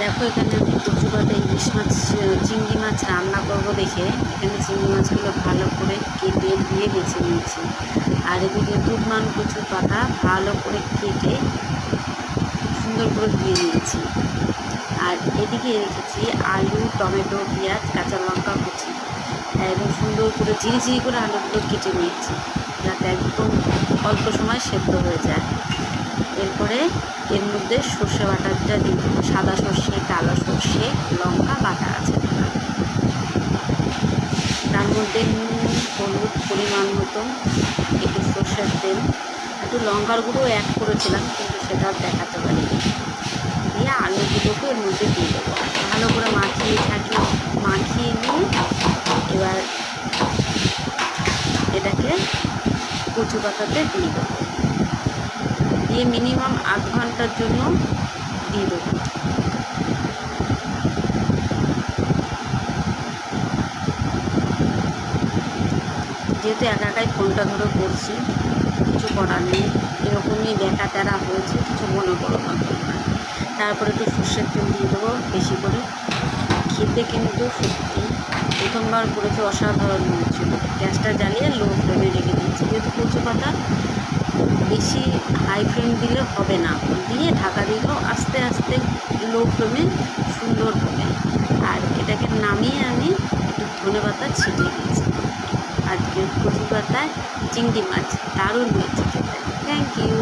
দেখো এখানে আমি কচু পাতা ইলিশ মাছ চিংড়ি মাছ রান্না করব দেখে এখানে চিংড়ি মাছগুলো ভালো করে কেটে দিয়ে বেছে নিয়েছি। আর এদিকে দুধমান কচুর পাতা ভালো করে কেটে সুন্দর করে ধুয়ে নিয়েছি। আর এদিকে রেখেছি আলু, টমেটো, পেঁয়াজ, কাঁচা লঙ্কা কুচি এবং সুন্দর করে ঝিরিঝিরি করে আলুগুলো কেটে নিয়েছি, যাতে একদম অল্প সময় সেদ্ধ হয়ে যায়। এরপরে এর মধ্যে সর্ষে বাটাটা দিয়ে দেবো। সাদা সর্ষে, কালো সর্ষে, লঙ্কা বাটা আছে। তার মধ্যে নুন, হলুদ পরিমাণ মতো, একটু সর্ষের তেল, একটু লঙ্কার গুঁড়ো অ্যাড করেছিলাম কিন্তু সেটা দেখাতে পারিনি। দিয়ে আলুগুলোকে এর মধ্যে দিয়ে দেবো। ভালো করে মাখিয়ে নিয়ে এবার এটাকে কচু পাতাতে দিয়ে দেবো। দিয়ে মিনিমাম আধ ঘন্টার জন্য দিয়ে দেবো। যেহেতু একাই ফোনটা ধরে করছি, কিছু করার নেই, এরকমই দেখা তেরা হয়েছে, কিছু মনে করো না। তারপরে একটু সর্ষের তেল দিয়ে দেবো বেশি করে। খেতে কিন্তু সত্যি প্রথমবার করেছে, অসাধারণ হয়েছিল। গ্যাসটা জ্বালিয়ে লো ফ্লেমে রেখে দিয়েছি, যেহেতু কচু পাতা বেশি হাই ফ্লেম দিলে হবে না, দিয়ে ঢাকা দিলেও আস্তে আস্তে লো ফ্লেমে সুন্দর হবে। আর এটাকে নামিয়ে আমি একটু ধনেপাতা ছিটিয়ে দিয়েছি। আজকে কচু পাতায় চিংড়ি মাছ দারুণ হয়েছে খেতে। Thank you.